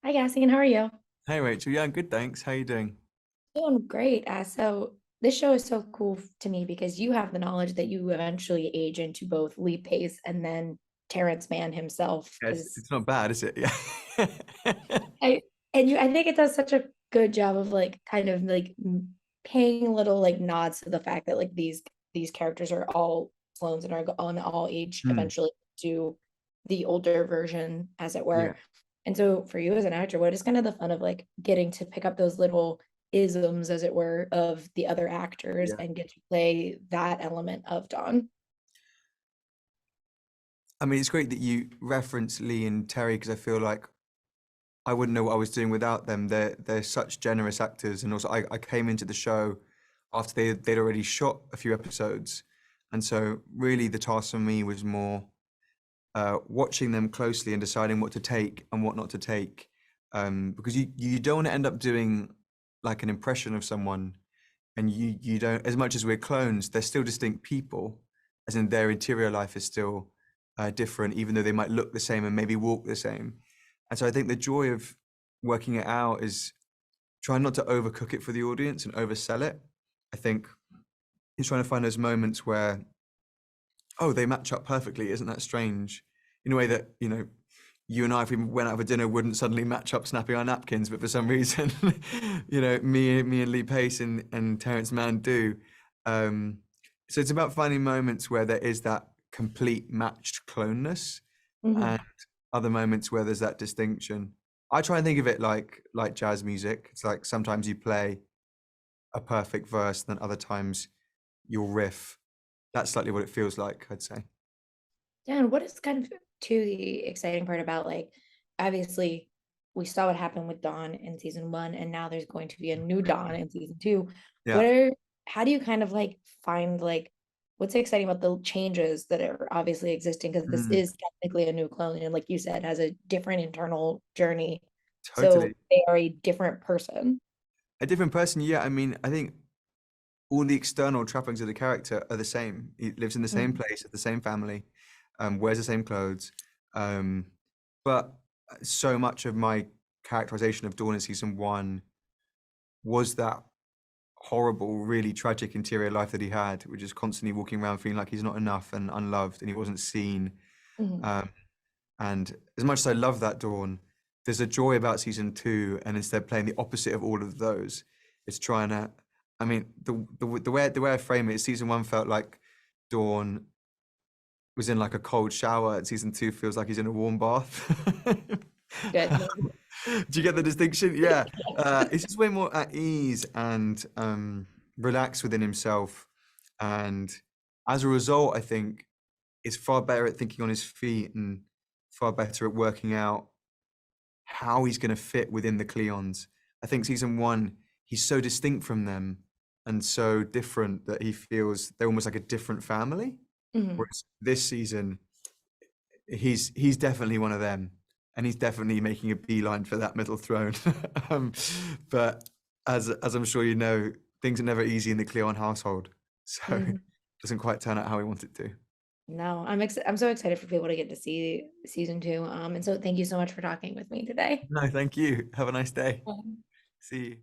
Hi, Cassian. How are you? Hey Rachel, yeah, I'm good, thanks. How you doing? Doing great. So this show is so cool to me because you have the knowledge that you eventually age into both Lee Pace and then Terrence Mann himself. Yes, Because it's not bad, is it? Yeah. I I think it does such a good job of like kind of like paying little like nods to the fact that like these characters are all clones and are on all age Hmm. eventually to the older version, as it Yeah, were. And so for you as an actor, what is kind of the fun of like getting to pick up those little isms, as it were, of the other actors yeah. and get to play that element of Dawn? I mean, it's great that you reference Lee and Terry because I feel like I wouldn't know what I was doing without them. They're such generous actors, and also I came into the show after they'd already shot a few episodes, and so really the task for me was more watching them closely and deciding what to take and what not to take, because you don't want to end up doing like an impression of someone and you don't, as much as we're clones, they're still distinct people, as in their interior life is still different, even though they might look the same and maybe walk the same. And so I think the joy of working it out is trying not to overcook it for the audience and oversell it. I think he's trying to find those moments where, oh, they match up perfectly. Isn't that strange? In a way that, you and I, if we went out for dinner, wouldn't suddenly match up snapping our napkins, but for some reason, me and Lee Pace and Terrence Mann do. Um, so it's about finding moments where there is that complete matched cloneness, Mhm. and other moments where there's that distinction. I try and think of it like jazz music. It's like sometimes you play a perfect verse, then other times you'll riff. That's slightly what it feels like, I'd say. Yeah, and what is kind of to the exciting part about like obviously we saw what happened with Dawn in season one, and now there's going to be a new Dawn in season two. Yeah. What are how do you kind of like find like what's exciting about the changes that are obviously existing? Because this Mm, is technically a new clone, and like you said, has a different internal journey. totally. So they are a different person. A different person, yeah. I mean, I think all the external trappings of the character are the same. He lives in the same Mhm. place, at the same family, wears the same clothes. Um, but so much of my characterization of Dawn in season one was that horrible, really tragic interior life that he had, which is constantly walking around feeling like he's not enough and unloved and he wasn't seen. Mhm. Um, and as much as I love that Dawn, there's a joy about season two, and instead playing the opposite of all of those. It's trying to, I mean, the way I frame it, season one felt like Dawn was in like a cold shower, and season two feels like he's in a warm bath. Good. Do you get the distinction? Yeah, it's just way more at ease and relaxed within himself, and as a result, I think is far better at thinking on his feet and far better at working out how he's going to fit within the Cleons. I think season one, he's so distinct from them and so different that he feels they're almost like a different family. Mhm. Whereas this season, he's definitely one of them, and he's definitely making a beeline for that middle throne. But as I'm sure you know, things are never easy in the Cleon household, so it Mhm. doesn't quite turn out how we want it to. No, I'm so excited for people to get to see season two. And so thank you so much for talking with me today. No, thank you. Have a nice day. Um, See you.